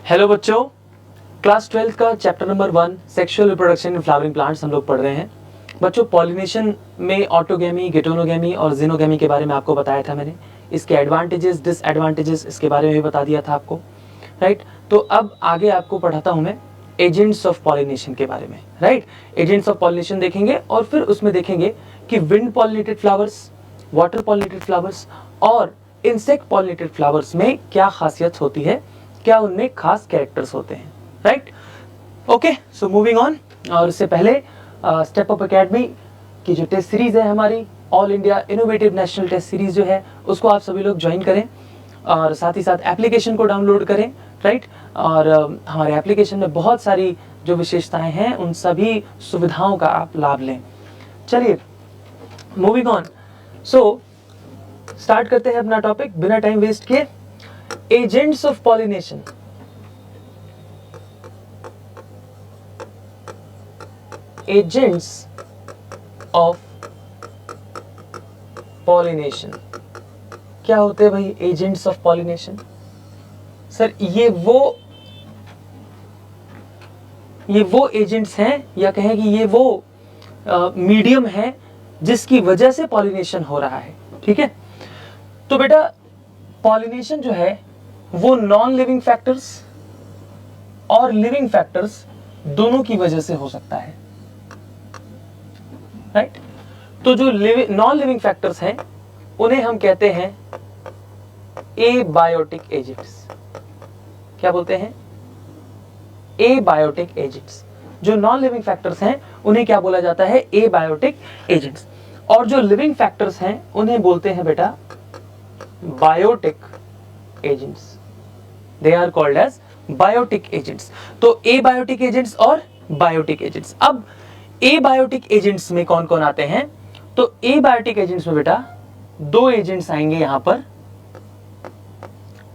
Hello बच्चों, class 12 का chapter number 1 sexual reproduction in flowering plants हम लोग पढ़ रहे हैं। बच्चों, पॉलिनेशन में ऑटोगेमी, गेटोनोगेमी और जिनोगेमी के बारे में आपको बताया था मैंने। इसके एडवांटेजेस, डिसएडवांटेजेस इसके बारे में भी बता दिया था आपको, राइट। तो अब आगे आपको पढ़ाता हूं मैं एजेंट्स ऑफ पॉलिनेशन के बारे में, राइट। एजेंट्स ऑफ पॉलिनेशन देखेंगे और फिर उसमें देखेंगे कि wind pollinated flowers, water pollinated flowers और इंसेक्ट पॉलिनेटेड फ्लावर्स में क्या खासियत होती है, क्या उनमें खास कैरेक्टर्स होते हैं, right. Okay, so moving on. और इससे पहले स्टेप अप एकेडमी की जो टेस्ट सीरीज है हमारी, all India innovative national test series जो है, उसको आप सभी लोग ज्वाइन करें और साथ ही साथ एप्लीकेशन को डाउनलोड करें, राइट। और हमारे एप्लीकेशन में बहुत सारी जो विशेषताएं हैं उन सभी सुविधाओं का आप लाभ लें। चलिए मूविंग ऑन, सो स्टार्ट करते हैं अपना टॉपिक बिना टाइम वेस्ट किए। Agents of pollination. Agents of pollination क्या होते हैं भाई? एजेंट्स ऑफ पॉलिनेशन सर ये वो एजेंट्स हैं या कहें कि ये वो मीडियम है जिसकी वजह से पॉलिनेशन हो रहा है, ठीक है। तो बेटा पॉलिनेशन जो है वो नॉन लिविंग फैक्टर्स और लिविंग फैक्टर्स दोनों की वजह से हो सकता है, राइट। तो जो नॉन लिविंग फैक्टर्स हैं उन्हें हम कहते हैं एबायोटिक एजेंट्स। क्या बोलते हैं? Abiotic agents. जो नॉन लिविंग फैक्टर्स हैं उन्हें क्या बोला जाता है? Abiotic agents. और जो लिविंग फैक्टर्स हैं उन्हें बोलते हैं बेटा biotic agents. They are called as biotic agents. तो एबायोटिक एजेंट्स और बायोटिक एजेंट्स। अब एबायोटिक एजेंट्स में कौन कौन आते हैं? तो एबायोटिक एजेंट्स में बेटा दो एजेंट्स आएंगे यहां पर।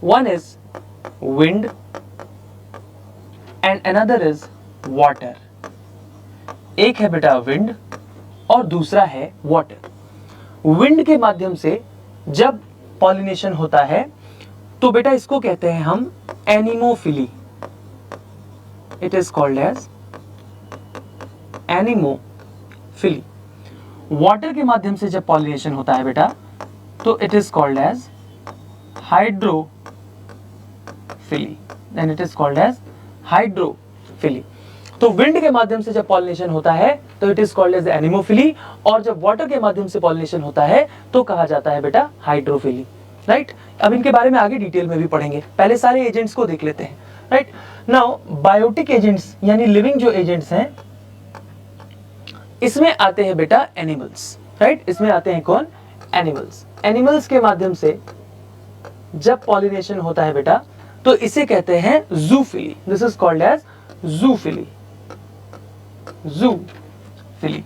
One is wind and another is water. एक है बेटा विंड और दूसरा है वाटर। विंड के माध्यम से जब पॉलिनेशन होता है तो बेटा इसको कहते हैं हम anemophily. It is called as anemophily. Water के माध्यम से जब पॉलिनेशन होता है बेटा तो it is called as hydrophily. Then it is called as hydrophily. तो विंड के माध्यम से जब पॉलिनेशन होता है तो it is called as anemophily, और जब वाटर के माध्यम से पॉलिनेशन होता है तो कहा जाता है बेटा हाइड्रोफिली, राइट। अब इनके बारे में आगे डिटेल में भी पढ़ेंगे, पहले सारे एजेंट्स को देख लेते हैं, राइट। नाउ बायोटिक एजेंट्स यानी लिविंग जो एजेंट्स हैं इसमें आते हैं बेटा एनिमल्स, राइट। इसमें आते हैं कौन? एनिमल्स। एनिमल्स के माध्यम से जब पॉलिनेशन होता है बेटा तो इसे कहते हैं zoophily. This is called as zoophily. Zoophily.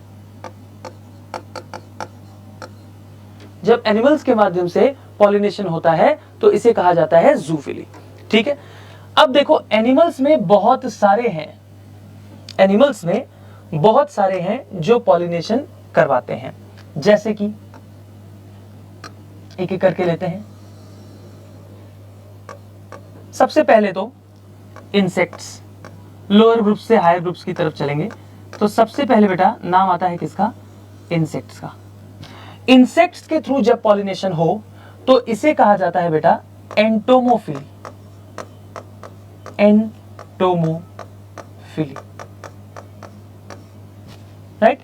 जब एनिमल्स के माध्यम से पॉलिनेशन होता है तो इसे कहा जाता है जूफिली, ठीक है। अब देखो एनिमल्स में बहुत सारे हैं, एनिमल्स में बहुत सारे हैं जो पॉलिनेशन करवाते हैं। जैसे कि एक एक करके लेते हैं। सबसे पहले तो इंसेक्ट्स, लोअर ग्रुप से हायर ग्रुप्स की तरफ चलेंगे तो सबसे पहले बेटा नाम आता है किसका? इंसेक्ट्स का। इंसेक्ट्स के थ्रू जब पॉलिनेशन हो तो इसे कहा जाता है बेटा एंटोमोफिली। Entomophily, right.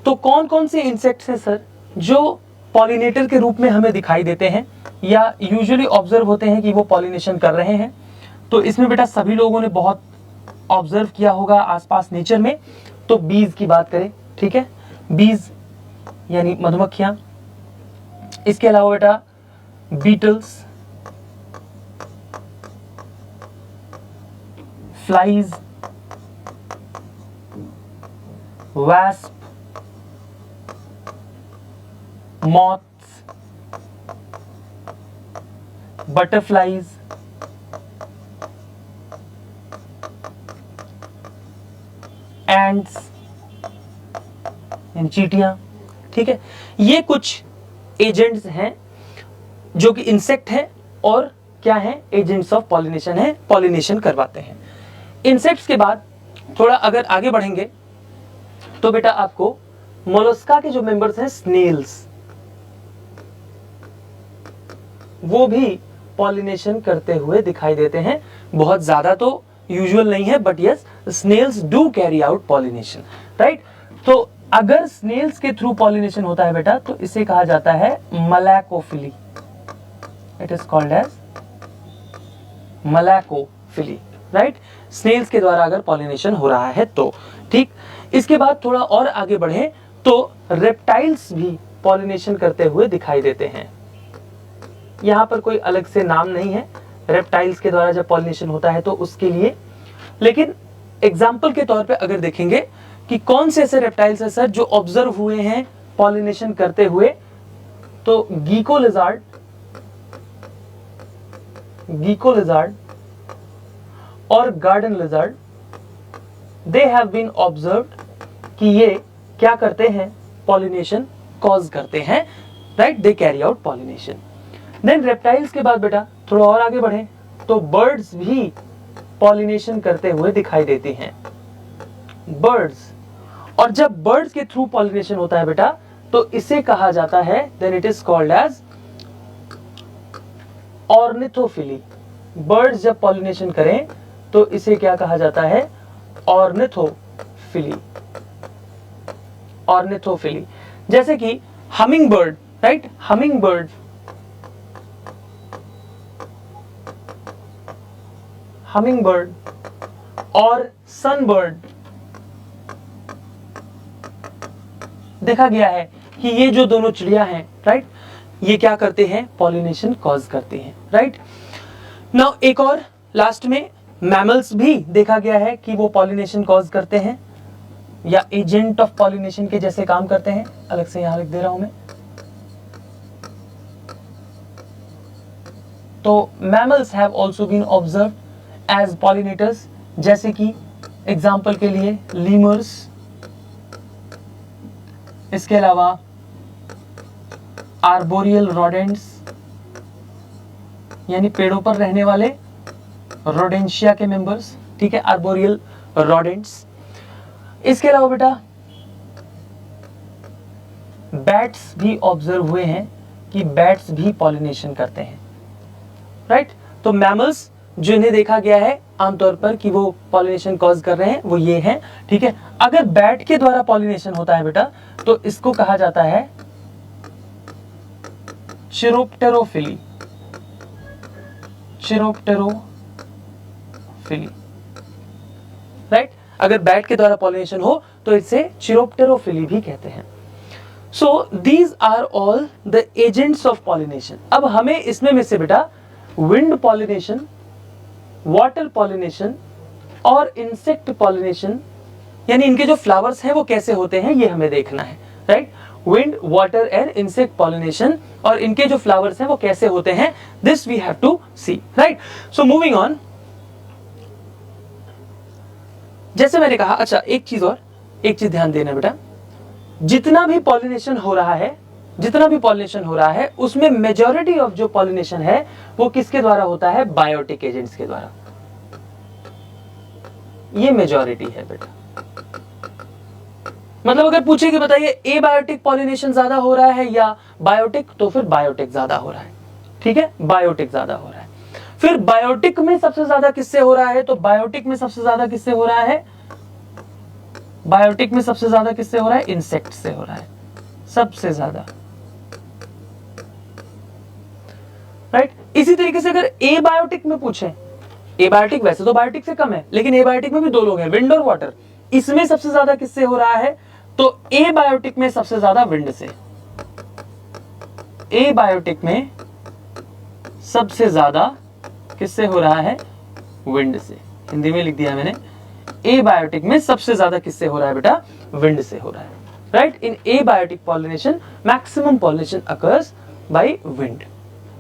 तो कौन कौन से इंसेक्ट्स हैं सर जो पॉलिनेटर के रूप में हमें दिखाई देते हैं या यूजुअली ऑब्जर्व होते हैं कि वो पॉलिनेशन कर रहे हैं? तो इसमें बेटा सभी लोगों ने बहुत ऑब्जर्व किया होगा आसपास नेचर में। तो बीज की बात करें, ठीक है, बीज यानी मधुमक्खियां। इसके अलावा बेटा beetles, flies, wasp, moths, butterflies, ants यानी चींटियां, ठीक है। ये कुछ एजेंट्स हैं जो कि इंसेक्ट हैं और क्या है, एजेंट्स ऑफ पॉलिनेशन है, पॉलिनेशन करवाते हैं। इंसेक्ट्स के बाद थोड़ा अगर आगे बढ़ेंगे तो बेटा आपको मोलस्का के जो मेंबर्स हैं स्नेल्स, वो भी पॉलिनेशन करते हुए दिखाई देते हैं। बहुत ज्यादा तो यूजुअल नहीं है, but yes snails do carry out pollination, right. तो अगर स्नेल्स के थ्रू पॉलिनेशन होता है बेटा तो इसे कहा जाता है malacophily. It is called as malacophily, right. Snails के द्वारा अगर पॉलिनेशन हो रहा है तो ठीक। इसके बाद थोड़ा और आगे बढ़े तो रेप्टाइल्स भी पॉलिनेशन करते हुए दिखाई देते हैं। यहां पर कोई अलग से नाम नहीं है रेप्टाइल्स के द्वारा जब पॉलिनेशन होता है तो उसके लिए, लेकिन एग्जाम्पल के तौर पे अगर देखेंगे कि कौन से ऐसे रेप्टाइल्स है सर जो ऑब्जर्व हुए हैं पॉलिनेशन करते हुए, तो गीको लिजार्ड और garden lizard, they have been observed कि ये क्या करते हैं, पॉलिनेशन कॉज करते हैं, right, they carry out pollination. Then reptiles के बाद बेटा थोड़ा और आगे बढ़े तो बर्ड्स भी पॉलिनेशन करते हुए दिखाई देती हैं, बर्ड्स। और जब बर्ड्स के थ्रू पॉलिनेशन होता है बेटा तो इसे कहा जाता है, then it is called as ornithophily. Birds जब पॉलिनेशन करें तो इसे क्या कहा जाता है, ऑर्निथोफिली, ऑर्निथोफिली। जैसे कि humming bird, right, humming bird, humming bird और सनबर्ड, देखा गया है कि ये जो दोनों चिड़िया हैं, राइट, ये क्या करते हैं, पॉलिनेशन कॉज करते हैं, राइट। नाउ एक और लास्ट में मैमल्स भी देखा गया है कि वो पॉलिनेशन कॉज करते हैं या एजेंट ऑफ पॉलिनेशन के जैसे काम करते हैं। अलग से यहां लिख दे रहा हूं मैं। तो mammals have also been observed as pollinators, जैसे कि एग्जाम्पल के लिए लीमर्स, इसके अलावा आर्बोरियल रोडेंट्स यानी पेड़ों पर रहने वाले रोडेंशिया के मेंबर्स, ठीक है, आर्बोरियल रोडेंट्स। इसके अलावा बेटा बैट्स भी ऑब्जर्व हुए हैं कि बैट्स भी पॉलिनेशन करते हैं, राइट। तो मैमल्स जो इन्हें देखा गया है आमतौर पर कि वो पॉलिनेशन कॉज कर रहे हैं वो ये हैं, ठीक है। अगर बैट के द्वारा पॉलिनेशन होता है बेटा तो इसको कहा जाता है चिरोप्टेरोफिली, चिरोप्टेरोफिली, राइट। अगर बैट के द्वारा पॉलिनेशन हो तो इसे चिरोप्टेरोफिली भी कहते हैं। So these are all the agents of pollination. अब हमें इसमें में से बेटा विंड पॉलिनेशन, वाटर पॉलिनेशन और इंसेक्ट पॉलिनेशन, यानी इनके जो फ्लावर्स हैं वो कैसे होते हैं ये हमें देखना है, right. Wind, water and insect pollination और इनके जो फ्लावर्स हैं वो कैसे होते हैं, this we have to see, right. So moving on, जैसे मैंने कहा, अच्छा एक चीज ध्यान देना बेटा, जितना भी पॉलिनेशन हो रहा है उसमें मेजॉरिटी ऑफ जो पॉलिनेशन है वो किसके द्वारा होता है, बायोटिक एजेंट्स के द्वारा। ये मेजॉरिटी है बेटा। मतलब अगर पूछे कि बताइए एबायोटिक पॉलिनेशन ज्यादा हो रहा है या बायोटिक, तो फिर बायोटिक ज्यादा हो रहा है, ठीक है, बायोटिक ज्यादा हो रहा है। फिर बायोटिक में सबसे ज्यादा किससे हो रहा है, तो बायोटिक में सबसे ज्यादा किससे हो रहा है, बायोटिक में सबसे ज्यादा किससे हो रहा है, इंसेक्ट से हो रहा है सबसे ज्यादा, राइट। इसी तरीके से अगर एबायोटिक में पूछे, एबायोटिक वैसे तो बायोटिक से कम है लेकिन एबायोटिक में भी दो लोग हैं, विंड और वाटर, इसमें सबसे ज्यादा किससे हो रहा है, तो एबायोटिक में सबसे ज्यादा विंड से, एबायोटिक में सबसे ज्यादा किससे हो रहा है, विंड से। हिंदी में लिख दिया मैंने, एबायोटिक में सबसे ज्यादा किससे हो रहा है बेटा, विंड से हो रहा है, right. In abiotic pollination maximum pollination occurs by wind.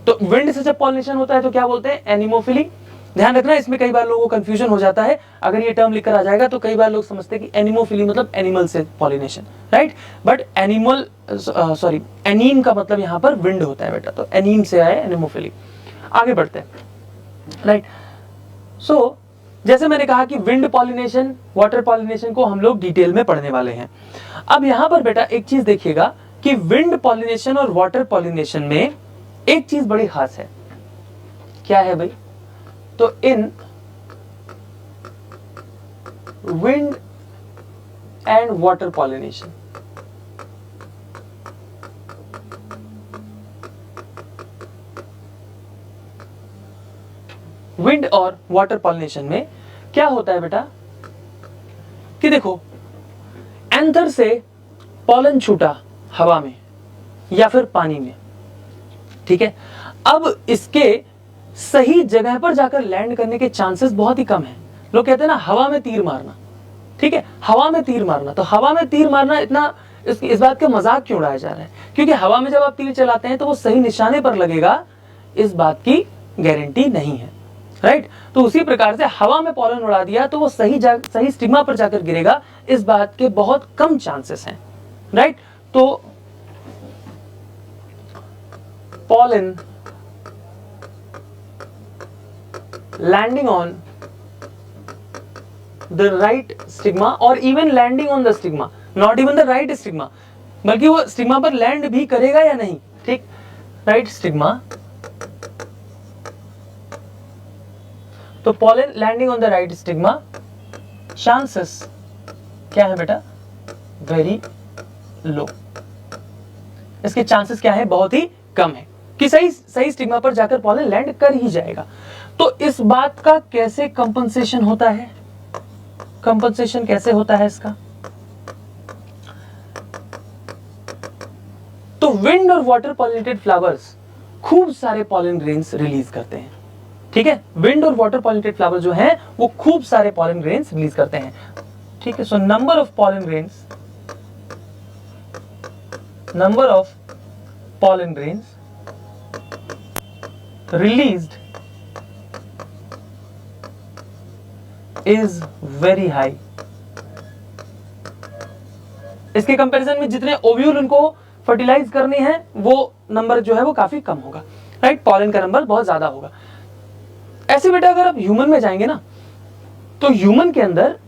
तो विंड से जब पॉलिनेशन होता है तो क्या बोलते हैं, एनिमोफिली। ध्यान रखना इसमें कई बार लोगों को कंफ्यूजन हो जाता है, अगर ये टर्म लिखकर आ जाएगा तो कई बार लोग समझते हैं कि एनिमोफिली मतलब एनिमल से पॉलिनेशन, राइट। बट एनीम का मतलब यहां पर विंड होता है बेटा, तो एनीम से आए एनिमोफिली। आगे बढ़ते हैं। राइट। सो जैसे मैंने कहा कि विंड पॉलिनेशन, वाटर पॉलिनेशन को हम लोग डिटेल में पढ़ने वाले हैं। अब यहां पर बेटा एक चीज देखिएगा कि विंड पॉलिनेशन और वाटर पॉलिनेशन में एक चीज बड़ी खास है। क्या है भाई? तो इन wind and water pollination, wind और वाटर पॉलिनेशन में क्या होता है बेटा कि देखो, एंथर से पॉलन छूटा हवा में या फिर पानी में, ठीक है। अब इसके सही जगह पर जाकर लैंड करने के चांसेस बहुत ही कम है। लोग कहते हैं ना हवा में तीर मारना, ठीक है, हवा में तीर मारना। तो हवा में तीर मारना इतना इस बात का मजाक क्यों उड़ाया जा रहा है? क्योंकि हवा में जब आप तीर चलाते हैं तो वो सही निशाने पर लगेगा, इस बात की गारंटी नहीं है, राइट। तो उसी प्रकार से हवा में पॉलन उड़ा दिया तो वो सही स्टिग्मा पर जाकर गिरेगा, इस बात के बहुत कम चांसेस हैं, राइट। तो pollen landing on the right stigma और even landing on the stigma, not even the right stigma, बल्कि वो स्टिग्मा पर लैंड भी करेगा या नहीं, ठीक, राइट स्टिग्मा। तो pollen landing on the right stigma, chances क्या है बेटा? Very low. इसके चांसेस क्या है? बहुत ही कम है कि सही स्टिग्मा पर जाकर पॉलन लैंड कर ही जाएगा। तो इस बात का कैसे कंपनसेशन होता है? कंपनसेशन कैसे होता है इसका? तो विंड और वाटर पॉलिनेटेड फ्लावर्स खूब सारे पॉलन ग्रेन्स रिलीज करते हैं, ठीक है। विंड और वाटर पॉलिनेटेड फ्लावर्स जो हैं वो खूब सारे पॉलन ग्रेन्स रिलीज करते हैं, ठीक है। So number of pollen grains, number of pollen grains released is very high। इसके कंपैरिजन में जितने ओव्यूल उनको फर्टिलाइज करने हैं वो नंबर जो है वो काफी कम होगा, राइट। पॉलन का नंबर बहुत ज्यादा होगा। ऐसे बेटा अगर आप ह्यूमन में जाएंगे ना तो ह्यूमन के अंदर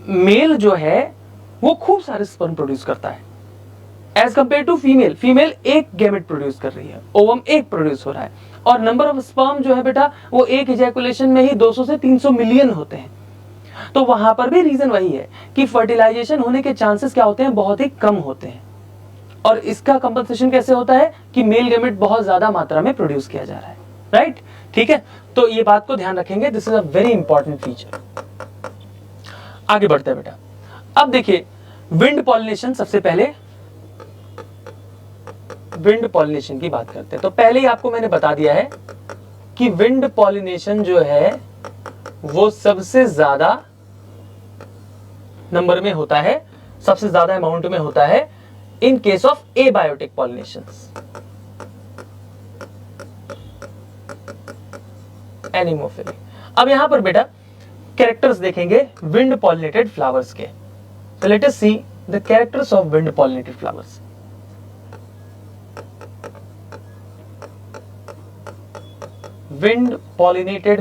मेल जो है वो खूब सारे स्पर्म प्रोड्यूस करता है as compare to female. Female एक गैमेट प्रोड्यूस कर रही है, ओवम एक प्रोड्यूस हो रहा है, और नंबर ऑफ स्पर्म जो है बेटा वो एक इजैकुलेशन में ही 200 से 300 मिलियन होते हैं। तो वहां पर भी रीजन वही है कि फर्टिलाइजेशन होने के चांसेस क्या होते हैं? बहुत ही कम होते हैं। और इसका कंपनसेशन कैसे होता है कि मेल गैमेट बहुत ज्यादा मात्रा में प्रोड्यूस किया जा रहा है, राइट, ठीक है। तो ये बात को ध्यान रखेंगे, this is a very important feature. आगे बढ़ते हैं बेटा। अब देखिए विंड पॉलिनेशन, सबसे पहले विंड पॉलिनेशन की बात करते हैं। तो पहले ही आपको मैंने बता दिया है कि विंड पॉलिनेशन जो है वो सबसे ज्यादा नंबर में होता है, सबसे ज्यादा अमाउंट में होता है in case of abiotic pollinations, anemophily. अब यहां पर बेटा कैरेक्टर्स देखेंगे विंड पॉलिनेटेड फ्लावर्स के। So let us see the characters of wind pollinated flowers. Wind pollinated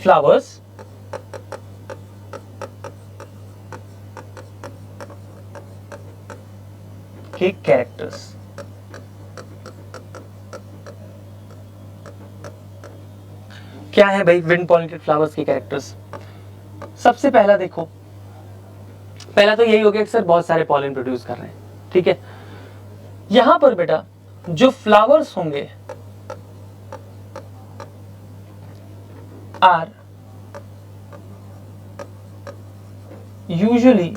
flowers के कैरेक्टर्स। क्या है भाई विंड पॉलिनेटेड फ्लावर्स के कैरेक्टर्स? सबसे पहला देखो, पहला तो यही हो गया कि सर बहुत सारे पॉलन प्रोड्यूस कर रहे हैं, ठीक है। यहां पर बेटा जो फ्लावर्स होंगे आर यूजुअली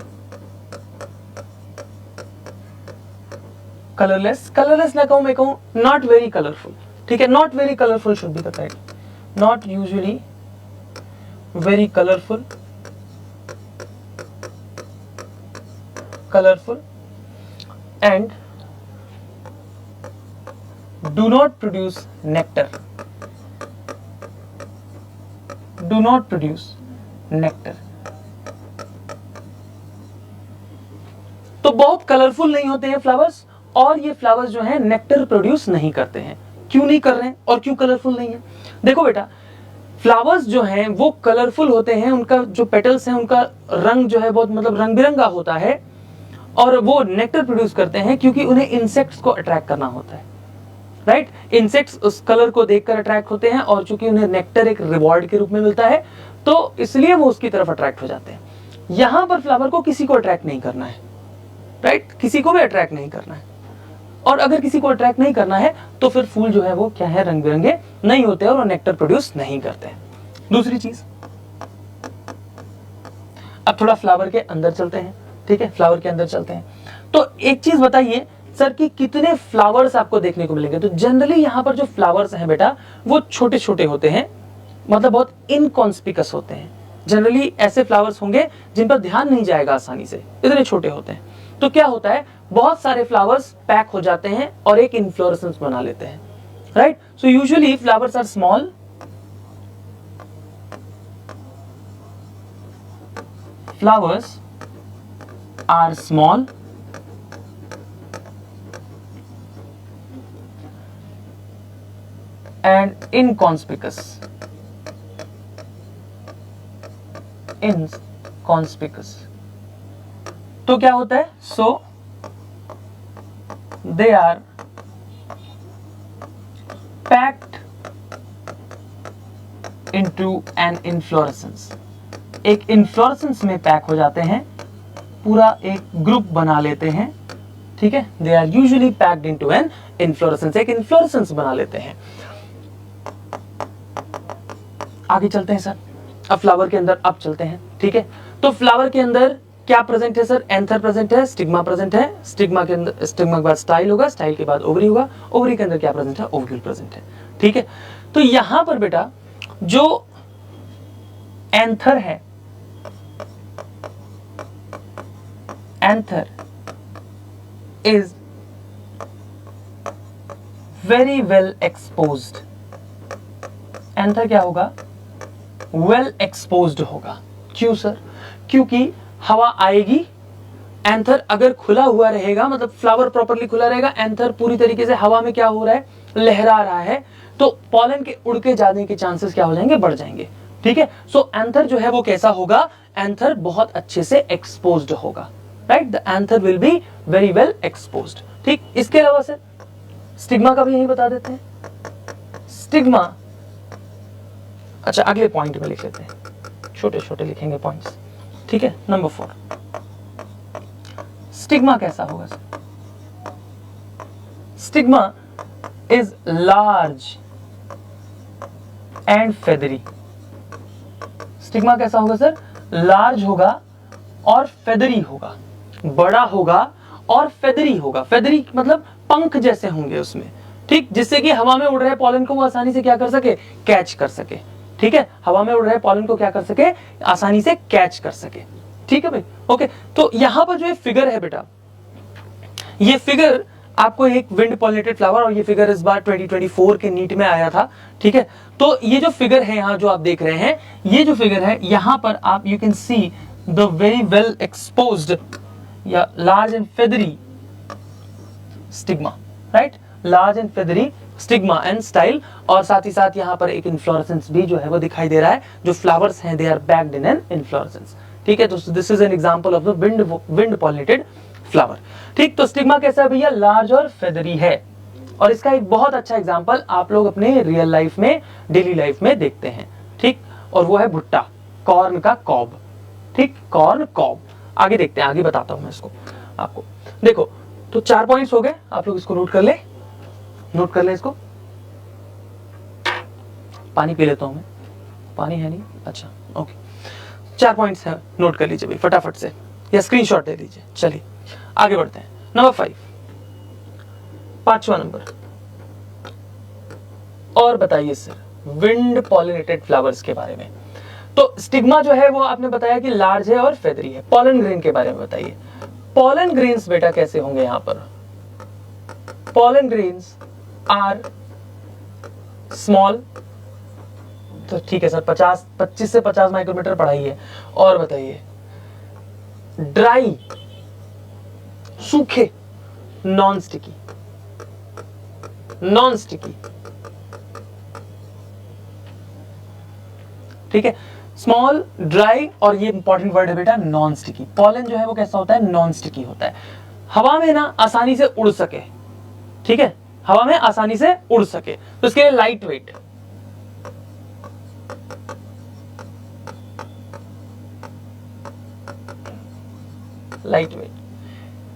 कलरलेस, कलरलेस ना कहूं, मैं कहूं नॉट वेरी कलरफुल, ठीक है। Not very colourful should be the correct, not usually very colourful, colorful and do not produce nectar, do not produce nectar। तो बहुत कलरफुल नहीं होते हैं फ्लावर्स, और ये फ्लावर्स जो हैं नेक्टर प्रोड्यूस नहीं करते हैं। क्यों नहीं कर रहे हैं और क्यों कलरफुल नहीं है? देखो बेटा, फ्लावर्स जो हैं वो कलरफुल होते हैं, उनका जो पेटल्स हैं उनका रंग जो है बहुत मतलब रंग बिरंगा होता है, और वो नेक्टर प्रोड्यूस करते हैं क्योंकि उन्हें इंसेक्ट्स को अट्रैक्ट करना होता है, राइट? इंसेक्ट्स उस कलर को देखकर अट्रैक्ट होते हैं, और चूंकि उन्हें नेक्टर एक रिवॉर्ड के रूप में मिलता है तो इसलिए वो उसकी तरफ अट्रैक्ट हो जाते हैं। यहां पर फ्लावर को किसी को अट्रैक्ट नहीं करना है, राइट? किसी को भी अट्रैक्ट नहीं करना है, और अगर किसी को अट्रैक्ट नहीं करना है तो फिर फूल जो है वो क्या है, रंग बिरंगे नहीं होते और वो नेक्टर प्रोड्यूस नहीं करते हैं। दूसरी चीज, अब थोड़ा फ्लावर के अंदर चलते हैं, ठीक है? फ्लावर के अंदर चलते हैं तो एक चीज बताइए सर कि कितने फ्लावर्स आपको देखने को मिलेंगे? तो जनरली यहां पर जो फ्लावर्स हैं बेटा वो छोटे छोटे होते हैं, मतलब बहुत इनकॉन्स्पिकस होते हैं। जनरली ऐसे फ्लावर्स होंगे जिन पर ध्यान नहीं जाएगा आसानी से, इतने छोटे होते हैं। तो क्या होता है, बहुत सारे फ्लावर्स पैक हो जाते हैं और एक इन्फ्लोरेसेंस बना लेते हैं, right? So usually flowers are small, flowers are small and inconspicuous. Inconspicuous. तो क्या होता है? So they are packed into an inflorescence. एक inflorescence में पैक हो जाते हैं, पूरा एक ग्रुप बना लेते हैं, ठीक है? They are usually packed into an inflorescence. एक inflorescence बना लेते हैं। आगे चलते हैं सर, अब फ्लावर के अंदर अब चलते हैं, ठीक है? तो फ्लावर के अंदर क्या प्रेजेंट है सर? एंथर प्रेजेंट है, स्टिग्मा प्रेजेंट है, स्टिग्मा के अंदर, स्टिग्मा के बाद स्टाइल होगा, स्टाइल के बाद ओवरी होगा, ओवरी के अंदर क्या प्रेजेंट है? ओव्यूल प्रेजेंट है, ठीक है? तो यहां पर बेटा जो एंथर है, anther is very well exposed. Anther क्या होगा? वेल एक्सपोज्ड होगा। क्यों सर? क्योंकि हवा आएगी, एंथर अगर खुला हुआ रहेगा, मतलब फ्लावर प्रॉपर्ली खुला रहेगा, एंथर पूरी तरीके से हवा में क्या हो रहा है? लहरा रहा है, तो पॉलन के उड़ के जाने के चांसेस क्या हो जाएंगे? बढ़ जाएंगे, ठीक है? सो एंथर जो है वो कैसा होगा? एंथर बहुत अच्छे से एक्सपोज्ड होगा, right? The anther will be very well exposed, ठीक? इसके अलावा सर स्टिग्मा का भी यही बता देते हैं। स्टिग्मा, अच्छा अगले पॉइंट में लिख लेते हैं, छोटे छोटे लिखेंगे पॉइंट्स, ठीक है? नंबर 4, स्टिग्मा कैसा होगा sir? Stigma is large and feathery. Stigma कैसा होगा सर? लार्ज होगा और फेदरी होगा, बड़ा होगा और फेदरी होगा। फेदरी मतलब पंख जैसे होंगे उसमें, ठीक? जिससे कि हवा में उड़ रहे पॉलन को वो आसानी से क्या कर सके? कैच कर सके, ठीक है? हवा में उड़ रहे पॉलन को क्या कर सके? आसानी से कैच कर सके, ठीक है भाई? ओके, तो यहां पर जो ये फिगर है बेटा, ये फिगर आपको एक विंड पॉलिनेटेड फ्लावर, और ये फिगर इस बार 2024 के नीट में आया था, ठीक है? तो ये जो फिगर है यहां जो आप देख रहे हैं, ये जो फिगर है यहां पर आप you can see the very well exposed या large and feathery stigma, right? Large and feathery stigma and style, और साथ ही साथ यहाँ पर एक इन्फ्लोरेसेंस भी जो है वो दिखाई दे रहा है। जो फ्लावर्स हैं they are packed in an inflorescence, ठीक है? तो this is an example of the wind pollinated flower, ठीक? तो स्टिग्मा कैसा है भैया? लार्ज और फेदरी है, और इसका एक बहुत अच्छा एग्जांपल आप लोग अपने रियल लाइफ में, डेली लाइफ में देखते हैं, ठीक? और वो है भुट्टा, कॉर्न का कॉब, ठीक? Corn cob. आगे देखते हैं, आगे बताता हूं मैं इसको आपको। देखो, तो 4 पॉइंट्स हो गए, आप लोग इसको नोट कर ले, नोट कर ले इसको। पानी पी लेता हूं मैं, पानी है नहीं? अच्छा ओके, 4 पॉइंट्स है, नोट कर लीजिए भाई फटाफट से, या स्क्रीनशॉट ले लीजिए। चलिए आगे बढ़ते हैं। नंबर 5, 5वां नंबर, और बताइए सर विंड पॉलिनेटेड फ्लावर्स के बारे में। तो स्टिग्मा जो है वो आपने बताया कि लार्ज है और फेदरी है। पॉलन ग्रेन के बारे में बताइए। पॉलन ग्रेन्स बेटा कैसे होंगे यहां पर? पॉलन ग्रेन्स आर स्मॉल, तो ठीक है सर, 25 से 50 माइक्रोमीटर पढ़ाई है। और बताइए ड्राई, सूखे, नॉन स्टिकी, नॉन स्टिकी, ठीक है, स्मॉल, ड्राई, और ये इंपॉर्टेंट वर्ड है बेटा नॉन स्टिकी। पॉलन जो है वो कैसा होता है, नॉन स्टिकी होता है, हवा में ना आसानी से उड़ सके, ठीक है, हवा में आसानी से उड़ सके, तो इसके लिए light weight, light weight,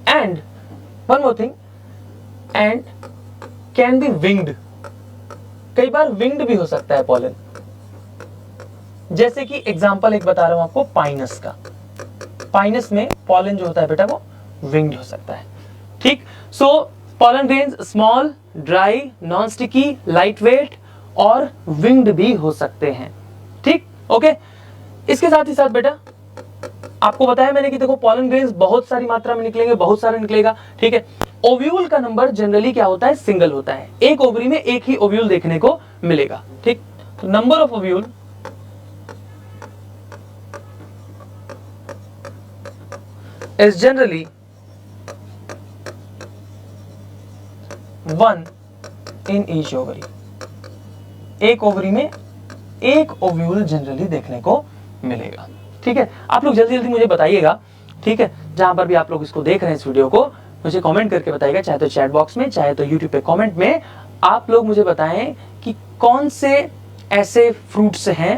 and one more thing, and can be winged, कई बार विंग्ड भी हो सकता है पॉलन, जैसे कि एग्जांपल एक बता रहा हूं आपको पाइनस का, पाइनस में पॉलन जो होता है बेटा वो विंग्ड हो सकता है, ठीक। So pollen grains small, dry, non sticky, light weight और विंग्ड भी हो सकते हैं, ठीक, ओके। इसके साथ ही साथ बेटा आपको बताया मैंने कि देखो पॉलन ग्रेन्स बहुत सारी मात्रा में निकलेंगे, बहुत सारे निकलेगा, ठीक है। ओव्यूल का नंबर जनरली क्या होता है, सिंगल होता है, एक ओवरी में एक ही ओव्यूल देखने को मिलेगा, ठीक। तो number of ovule is generally 1 in each ovary, एक ओवरी में एक ओव्यूल जनरली देखने को मिलेगा, ठीक है। आप लोग जल्दी जल्दी मुझे बताइएगा, ठीक है, जहां पर भी आप लोग इसको देख रहे हैं इस वीडियो को, मुझे कमेंट करके बताइएगा, चाहे तो चैट बॉक्स में, चाहे तो यूट्यूब पे कमेंट में, आप लोग मुझे बताएं कि कौन से ऐसे फ्रूट्स हैं,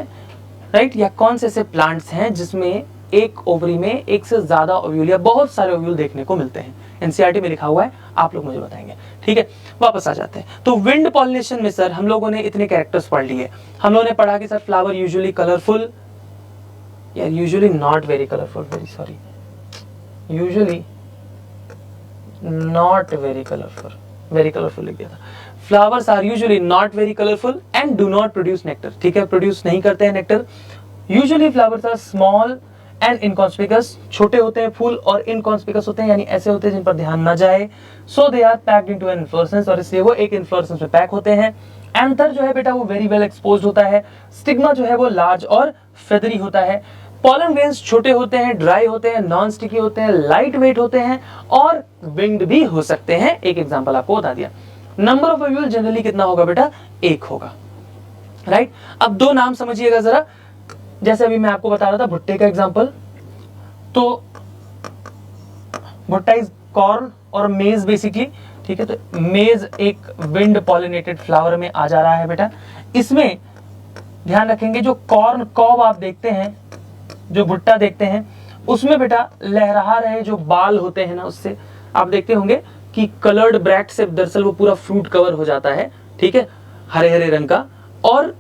राइट, या कौन से ऐसे प्लांट्स हैं जिसमें एक ओवरी में एक से ज्यादा ओव्यूल या बहुत सारे ओव्यूल देखने को मिलते हैं। एनसीईआरटी में लिखा हुआ है, आप लोग मुझे बताएंगे, ठीक है। वापस आ जाते हैं, तो विंड पॉलिनेशन में सर हम लोगों ने इतने कैरेक्टर्स पढ़ लिए। हम लोगों ने पढ़ा कि सर फ्लावर यूजुअली कलरफुल, या usually not very colourful, very sorry, usually not very colourful लिख दिया था। Flowers are usually not very colourful and do not produce nectar, ठीक है, प्रोड्यूस नहीं करते हैं nectar. Usually flowers are small and inconspicuous, छोटे होते हैं फूल और इनकॉन्स्पिकस होते हैं, यानी ऐसे होते हैं जिन पर ध्यान ना जाए। So they are packed into an inflorescence, और इसलिए वो एक इन्फ्लोरेसेंस में पैक होते हैं। एंथर जो है बेटा वो वेरी वेल एक्सपोज्ड होता है। स्टिग्मा जो है वो लार्ज और फेदरी होता है। पॉलन ग्रेन्स छोटे होते हैं, ड्राई होते हैं, नॉन स्टिकी होते हैं, लाइट वेट होते हैं और विंग्ड भी हो सकते हैं। एक एग्जांपल आपको बता दिया। नंबर ऑफ ओव्यूल जनरली कितना होगा बेटा, एक होगा, राइट। अब दो नाम समझिएगा जरा, जैसे अभी मैं आपको बता रहा था भुट्टे का एग्जांपल, तो भुट्टा इज कॉर्न और मेज बेसिकली, ठीक है। तो मेज एक विंड पॉलिनेटेड फ्लावर में आ जा रहा है बेटा। इसमें ध्यान रखेंगे जो कॉर्न कॉब आप देखते हैं, जो भुट्टा देखते हैं, उसमें बेटा लहरा रहे जो बाल होते हैं ना, उससे आप देखते होंगे कि कलर्ड ब्रैक्ट से दरअसल वो पूरा फ्रूट कवर हो जाता है, ठीक है, हरे हरे रंग का, और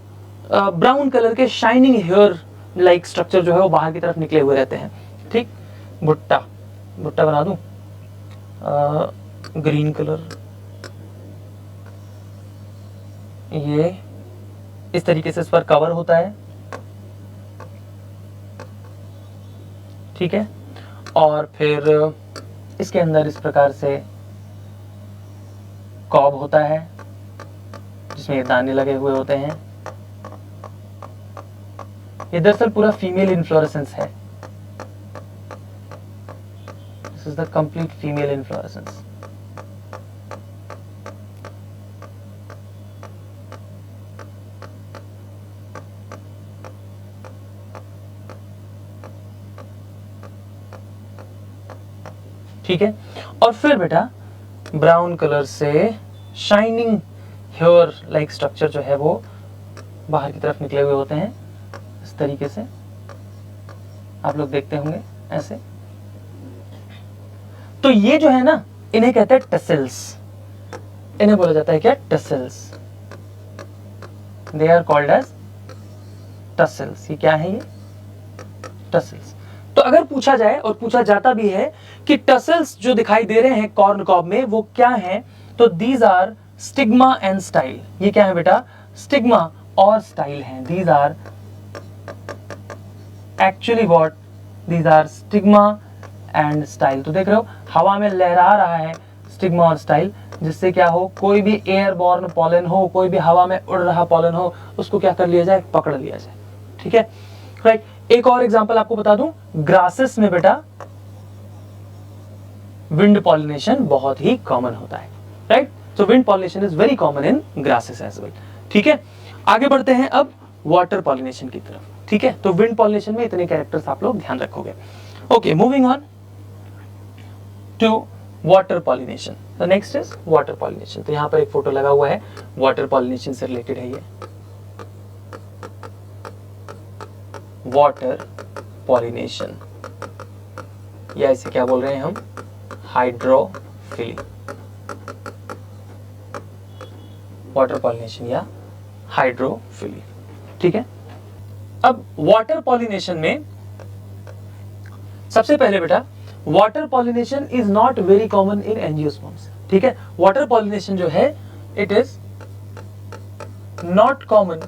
ब्राउन कलर के शाइनिंग हेयर लाइक स्ट्रक्चर जो है वो बाहर की तरफ निकले हुए रहते हैं, ठीक। भुट्टा बना दूं, ग्रीन कलर, ये इस तरीके से इस पर कवर होता है, ठीक है। और फिर इसके अंदर इस प्रकार से कॉब होता है जिसमें ये दाने लगे हुए होते हैं। ये दरअसल पूरा फीमेल इन्फ्लोरेसेंस है। This is the complete female inflorescence. ठीक है। और फिर बेटा ब्राउन कलर से शाइनिंग हेयर लाइक स्ट्रक्चर जो है वो बाहर की तरफ निकले हुए होते हैं, इस तरीके से आप लोग देखते होंगे ऐसे। तो ये जो है ना, इन्हें कहते हैं टसेल्स, इन्हें बोला जाता है क्या, tassels. They are called as tassels. ये क्या है, ये टसेल्स। तो अगर पूछा जाए, और पूछा जाता भी है, कि टसेल्स जो दिखाई दे रहे हैं कॉर्न कॉब में वो क्या हैं, तो these are stigma and style. ये क्या है बेटा, स्टिग्मा और स्टाइल हैं। These are actually what, these are stigma and style. तो देख रहे हो हवा में लहरा रहा है स्टिग्मा और स्टाइल, जिससे क्या हो, कोई भी एयरबॉर्न पॉलन हो, कोई भी हवा में उड़ रहा पॉलन हो, उसको क्या कर लिया जाए, पकड़ लिया जाए, ठीक है, राइट। एक और एग्जांपल आपको बता दूं, ग्रासेस में बेटा विंड पॉलिनेशन बहुत ही कॉमन होता है, right. So wind pollination is very common in grasses as well, ठीक है। आगे बढ़ते हैं अब वाटर पॉलिनेशन की तरफ। ठीक है, तो विंड पॉलिनेशन में इतने कैरेक्टर्स आप लोग ध्यान रखोगे। Okay, moving on to water pollination. The next is water pollination. तो यहाँ पर एक फोटो लगा हुआ है, वाटर पॉलिनेशन से रिलेटेड है ये। वाटर पॉलिनेशन, या इसे क्या बोल रहे हैं हम, हाइड्रोफिली। वाटर पॉलिनेशन या हाइड्रोफिली, ठीक है। अब वाटर पॉलिनेशन में सबसे पहले बेटा, water pollination is not very common in angiosperms, ठीक है। वाटर पॉलिनेशन जो है it is not common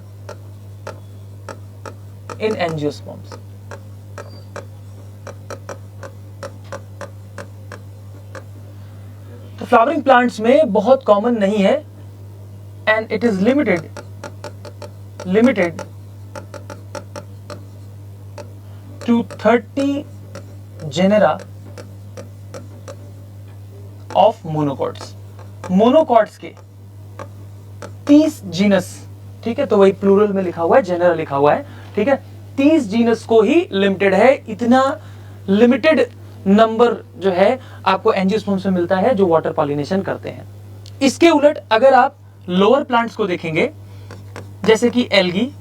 in angiosperms. तो फ्लावरिंग प्लांट्स में बहुत कॉमन नहीं है, and it is limited to 30 genera of monocots। Monocots के 30 जीनस, ठीक है, तो वही प्लूरल में लिखा हुआ है, जेनरल लिखा हुआ है, ठीक है। 30 जीनस को ही लिमिटेड है, इतना लिमिटेड नंबर जो है आपको एंजियोस्पर्म्स में मिलता है जो वाटर पॉलिनेशन करते हैं। इसके उलट अगर आप लोअर प्लांट्स को देखेंगे, जैसे कि एल्गी,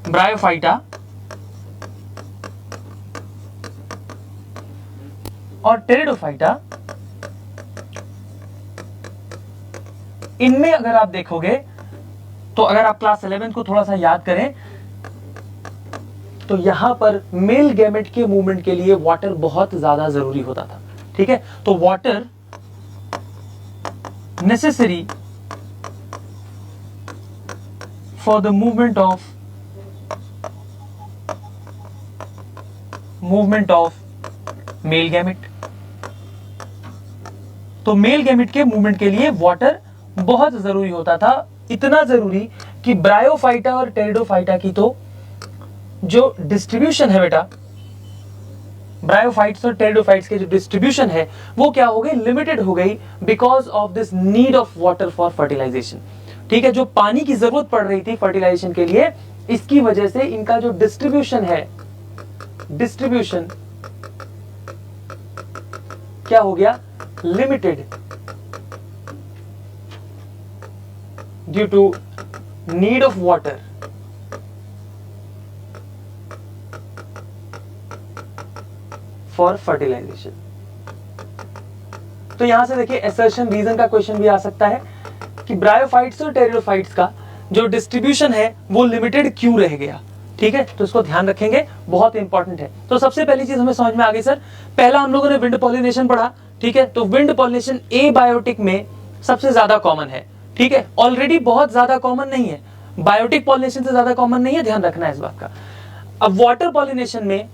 ब्रायोफाइटा और टेरिडोफाइटा, इनमें अगर आप देखोगे तो अगर आप क्लास 11 को थोड़ा सा याद करें तो यहां पर मेल गैमेट के मूवमेंट के लिए वाटर बहुत ज्यादा जरूरी होता था, ठीक है। तो water necessary for the movement of male gamete. तो मेल गैमेट के मूवमेंट के लिए वाटर बहुत जरूरी होता था, इतना जरूरी कि ब्रायोफाइटा और टेरिडोफाइटा की तो जो डिस्ट्रीब्यूशन है बेटा, ब्रायोफाइट्स और टेरिडोफाइट्स के जो डिस्ट्रीब्यूशन है वो क्या हो गई, लिमिटेड हो गई, because of this need of water for fertilization, ठीक है। जो पानी की जरूरत पड़ रही थी फर्टिलाइजेशन के लिए, इसकी वजह से इनका जो डिस्ट्रीब्यूशन है, डिस्ट्रीब्यूशन क्या हो गया, limited, due to need of water for fertilization. तो यहां से देखिए असर्शन रीजन का क्वेश्चन भी आ सकता है कि ब्रायोफाइट्स और टेरिडोफाइट्स का जो डिस्ट्रीब्यूशन है वो लिमिटेड क्यों रह गया, ठीक है। तो इसको ध्यान रखेंगे, बहुत इंपॉर्टेंट है। तो सबसे पहली चीज हमें समझ में आ गई सर, पहला हम लोगों ने विंड पॉलिनेशन पढ़ा, ठीक है। तो विंड पॉलिनेशन एबायोटिक में सबसे ज्यादा कॉमन है, ठीक है। ऑलरेडी बहुत ज्यादा कॉमन नहीं है, बायोटिक पॉलिनेशन से ज्यादा कॉमन नहीं है, ध्यान रखना है इस बात का। अब वाटर पॉलिनेशन में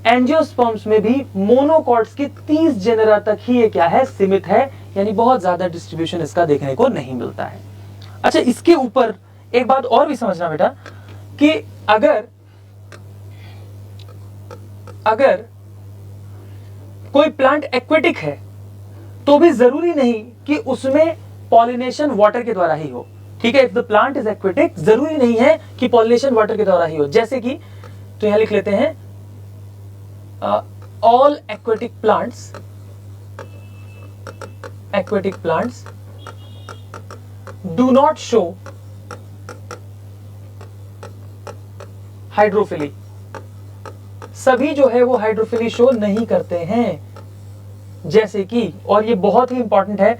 एंजियोस्पर्म्स में भी मोनोकॉट्स के 30 जेनेरा तक ही ये क्या है, सीमित है, यानी बहुत ज्यादा डिस्ट्रीब्यूशन इसका देखने को नहीं मिलता है। अच्छा, इसके ऊपर एक बात और भी समझना बेटा कि अगर कोई प्लांट एक्वेटिक है तो भी जरूरी नहीं कि उसमें पॉलिनेशन वाटर के द्वारा ही हो, ठीक है। If the plant is aquatic, जरूरी नहीं है कि पॉलिनेशन वाटर के द्वारा ही हो। जैसे कि तो यहां लिख लेते हैं all aquatic plants do not show hydrophily. सभी जो है वो हाइड्रोफिली शो नहीं करते हैं, जैसे कि, और ये बहुत ही इंपॉर्टेंट है,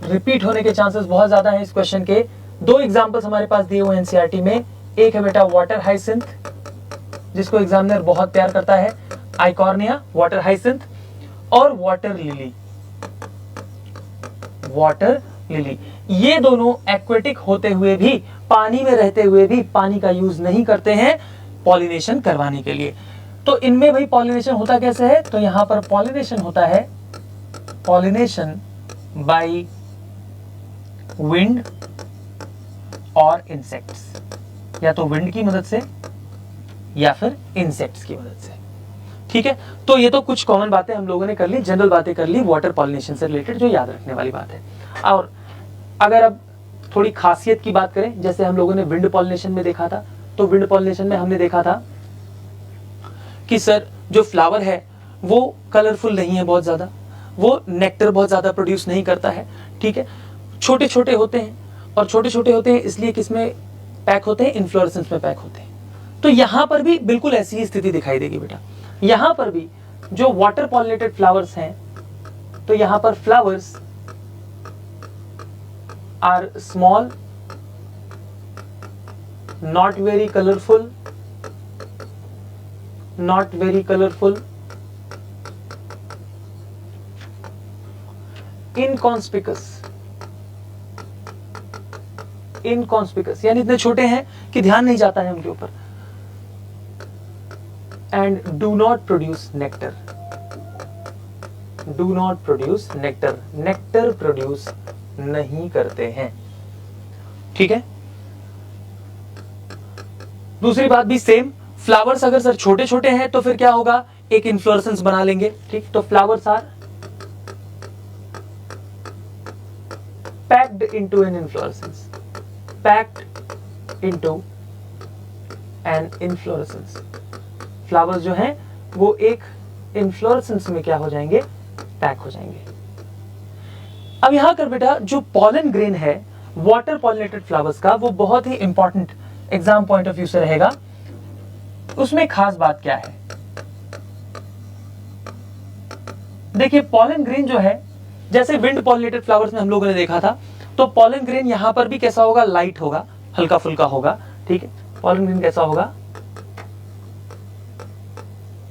रिपीट होने के चांसेस बहुत ज्यादा हैं इस क्वेश्चन के। दो एग्जांपल्स हमारे पास दिए हुए एनसीईआरटी में, एक है बेटा वाटर हाइसिंथ, जिसको एग्जामिनर बहुत प्यार करता है, आइकॉर्निया, वाटर हाइसिंथ, और वाटर लिली। ये दोनों एक्वेटिक होते हुए भी, पानी में रहते हुए भी पानी का यूज नहीं करते हैं पॉलिनेशन करवाने के लिए। तो इनमें भाई पॉलिनेशन होता कैसे है, तो यहां पर पॉलिनेशन होता है पॉलिनेशन बाय विंड और इंसेक्ट्स, या तो विंड की मदद से या फिर इंसेक्ट्स की मदद से, ठीक है। तो ये तो कुछ कॉमन बातें हम लोगों ने कर ली, जनरल बातें कर ली वाटर पॉलिनेशन से रिलेटेड, जो याद रखने वाली बात है। और अगर अब थोड़ी खासियत की बात करें, जैसे हम लोगों ने विंड पॉलिनेशन में देखा था, तो विंड पॉलिनेशन में हमने देखा था कि सर जो फ्लावर है वो कलरफुल नहीं है बहुत ज्यादा, वो नेक्टर बहुत ज्यादा प्रोड्यूस नहीं करता है, ठीक है, छोटे छोटे होते हैं, और छोटे छोटे होते हैं इसलिए किसमें पैक होते हैं, इन्फ्लोरेसेंस में पैक होते हैं। तो यहां पर भी बिल्कुल ऐसी ही स्थिति दिखाई देगी बेटा। यहां पर भी जो वाटर पॉलिनेटेड फ्लावर्स हैं, तो यहां पर flowers are small, not very colorful, not very colorful, inconspicuous, inconspicuous यानी इतने छोटे हैं कि ध्यान नहीं जाता है उनके ऊपर, and do not produce nectar, do not produce nectar, nectar produce नहीं करते हैं, ठीक है। दूसरी बात भी सेम, फ्लावर्स अगर सर छोटे छोटे हैं तो फिर क्या होगा, एक इन्फ्लोरेसेंस बना लेंगे, ठीक। तो flowers are packed into an inflorescence, packed into an inflorescence, flowers जो हैं वो एक इन्फ्लोरेसेंस में क्या हो जाएंगे, पैक हो जाएंगे। अब यहां कर बेटा जो पॉलन ग्रेन है वाटर पॉलिनेटेड फ्लावर्स का, वो बहुत ही important exam point of view से रहेगा। उसमें खास बात क्या है, देखिए पॉलन ग्रेन जो है, जैसे विंड पॉलिनेटेड फ्लावर्स में हम लोगों ने देखा था, तो पॉलन ग्रेन यहां पर भी कैसा होगा, लाइट होगा, हल्का फुल्का होगा, ठीक है। पॉलन ग्रेन कैसा होगा,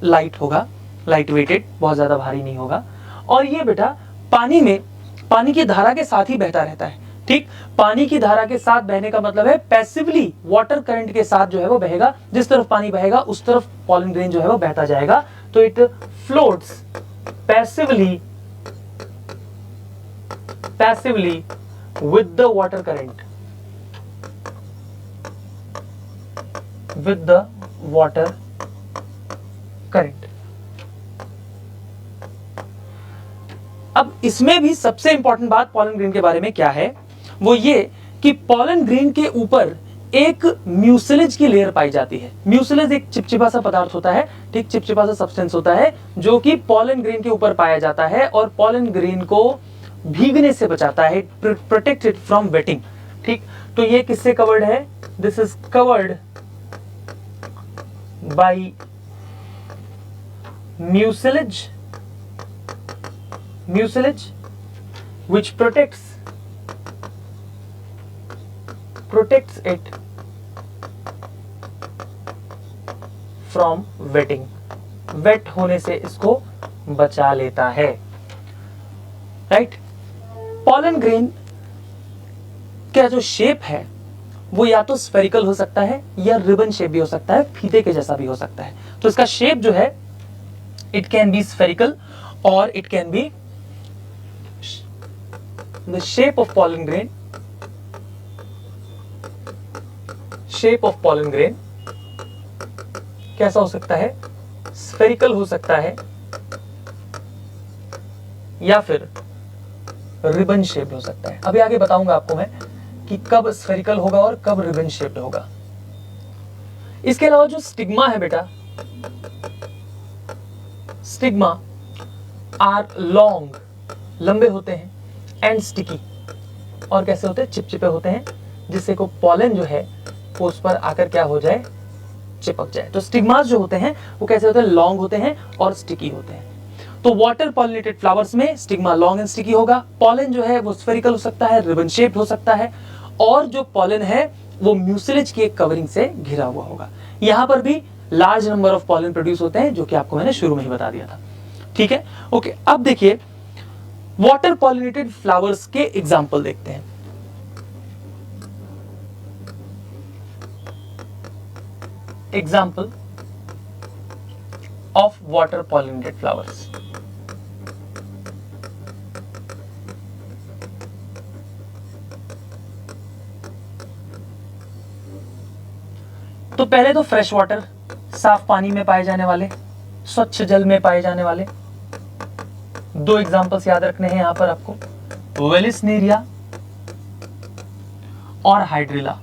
लाइट होगा, लाइट वेटेड, बहुत ज्यादा भारी नहीं होगा। और ये बेटा पानी में, पानी की धारा के साथ ही बहता रहता है, ठीक। पानी की धारा के साथ बहने का मतलब है पैसिवली वाटर करंट के साथ जो है वो बहेगा, जिस तरफ पानी बहेगा उस तरफ पॉलन ग्रेन जो है वो बहता जाएगा। तो it floats passively, passively with the water current, with the water current. अब इसमें भी सबसे इंपॉर्टेंट बात पॉलन ग्रेन के बारे में क्या है, वो ये कि पॉलन ग्रेन के ऊपर एक म्यूसिलेज की लेयर पाई जाती है। म्यूसिलेज एक चिपचिपा सा पदार्थ होता है, ठीक, चिपचिपा सा सब्सटेंस होता है जो कि पॉलन ग्रेन के ऊपर पाया जाता है और पॉलन ग्रेन को भीगने से बचाता है, प्रोटेक्टेड फ्रॉम वेटिंग, ठीक। तो ये किससे कवर्ड है, this is covered by mucilage, mucilage which protects it from wetting, wet होने से इसको बचा लेता है, राइट। पॉलन ग्रेन का जो शेप है वो या तो स्फेरिकल हो सकता है या रिबन शेप भी हो सकता है, फीते के जैसा भी हो सकता है। तो इसका शेप जो है इट कैन बी स्फेरिकल और it can be the shape of pollen grain, shape of pollen grain कैसा हो सकता है, स्फेरिकल हो सकता है या फिर रिबन शेप्ड हो सकता है। अभी आगे बताऊंगा आपको मैं कि कब स्फेरिकल होगा और कब रिबन शेप्ड होगा। इसके अलावा जो स्टिग्मा है बेटा, स्टिग्मा आर लॉन्ग, लंबे होते हैं, एंड स्टिकी, और कैसे होते हैं, चिपचिपे होते हैं, जिससे को पॉलन जो है वो उस पर आकर क्या हो जाए, चिपक जाए। तो स्टिग्मास जो होते हैं वो कैसे होते हैं, लॉन्ग होते हैं और स्टिकी होते हैं। तो वाटर पॉलिनेटेड फ्लावर्स में स्टिग्मा लॉन्ग एंड स्टिकी होगा, पॉलन जो है वो स्फेरिकल हो सकता है, रिबन शेप्ड हो सकता है, और जो पॉलन है वो म्यूसिलेज की एक कवरिंग से घिरा हुआ होगा। यहां पर भी large number of pollen produce होते हैं, जो कि आपको मैंने शुरू में ही बता दिया था, ठीक है। ओके, अब देखिए वाटर पॉलिनेटेड फ्लावर्स के एग्जाम्पल देखते हैं। Example of water pollinated flowers. तो पहले तो फ्रेश वाटर, साफ पानी में पाए जाने वाले, स्वच्छ जल में पाए जाने वाले दो एग्जांपल्स याद रखने हैं यहां पर आपको, वेलिसनेरिया और हाइड्रिला।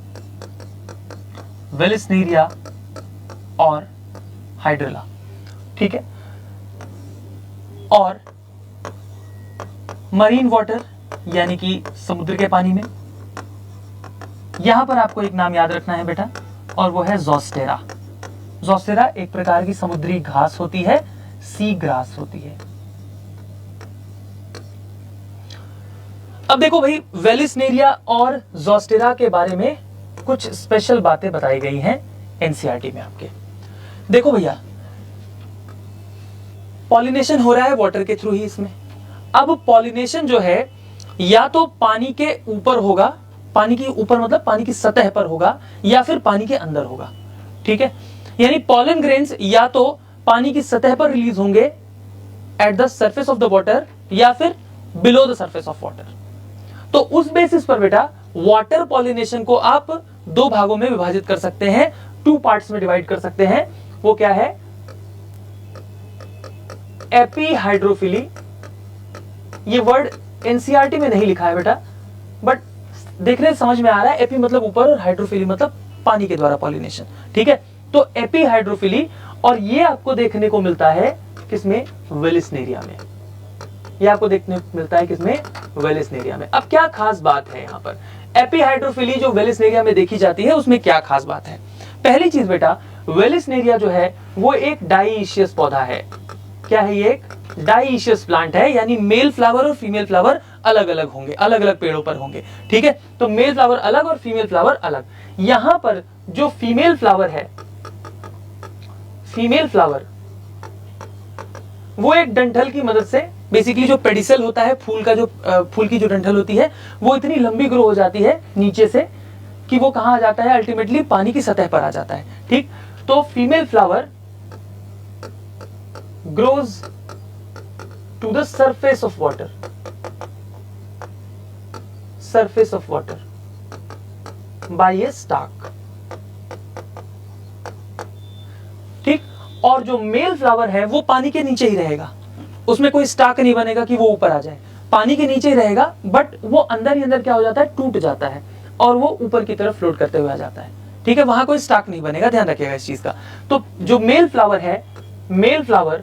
वेलिस्नेरिया और हाइड्रेला, ठीक है। और मरीन वाटर यानी कि समुद्र के पानी में, यहां पर आपको एक नाम याद रखना है बेटा, और वो है ज़ोस्टेरा। ज़ोस्टेरा एक प्रकार की समुद्री घास होती है, सी ग्रास होती है। अब देखो भाई, वेलिस्नेरिया और ज़ोस्टेरा के बारे में कुछ स्पेशल बातें बताई गई हैं एनसीईआरटी में आपके। देखो भैया, पॉलिनेशन हो रहा है वाटर के थ्रू ही इसमें। अब पॉलिनेशन जो है या तो पानी के ऊपर होगा, पानी के ऊपर मतलब पानी की सतह पर होगा, या फिर पानी के अंदर होगा, ठीक है। यानी पॉलन ग्रेन्स या तो पानी की सतह पर रिलीज होंगे at the surface of the water, या फिर below the surface of water. तो उस बेसिस पर बेटा वाटर पॉलिनेशन को आप दो भागों में विभाजित कर सकते हैं, 2 पार्ट्स में डिवाइड कर सकते हैं। वो क्या है? एपीहाइड्रोफिली। ये वर्ड एनसीईआरटी में नहीं लिखा है बेटा, बट देखने से समझ में आ रहा है। एपी मतलब ऊपर और हाइड्रोफिली मतलब पानी के द्वारा पॉलिनेशन, ठीक है। तो एपीहाइड्रोफिली, और ये आपको देखने को मिलता है किसमें? वेलिस्नेरिया में। ये आपको देखने मिलता है किसमें? वेलिस्नेरिया में। अब क्या खास बात है यहाँ पर? एपीहाइड्रोफिली जो वेलिस्नेरिया में देखी जाती है उसमें क्या खास बात है? पहली चीज बेटा, वेलिस्नेरिया जो है वो एक डाइशियस पौधा है। क्या है? ये एक डाइशियस प्लांट है, यानी मेल फ्लावर और फीमेल फ्लावर अलग अलग होंगे, अलग अलग पेड़ों पर होंगे, ठीक है। तो मेल फ्लावर अलग और फीमेल फ्लावर अलग। यहां पर जो फीमेल फ्लावर है, फीमेल फ्लावर वो एक डंठल की मदद से, बेसिकली जो पेडिसल होता है फूल का, जो फूल की जो डंठल होती है वो इतनी लंबी ग्रो हो जाती है नीचे से कि वो कहां आ जाता है? अल्टीमेटली पानी की सतह पर आ जाता है, ठीक। तो female flower grows to the surface of water, surface of water by a stalk, ठीक। और जो मेल फ्लावर है वो पानी के नीचे ही रहेगा, उसमें कोई स्टाक नहीं बनेगा कि वो ऊपर आ जाए, पानी के नीचे ही रहेगा, बट वो अंदर ही अंदर क्या हो जाता है? टूट जाता है और वो ऊपर की तरफ फ्लोट करते हुए आ जाता है, ठीक है। वहां कोई स्टाक नहीं बनेगा, ध्यान रखिएगा इस चीज का। तो जो मेल फ्लावर है, male flower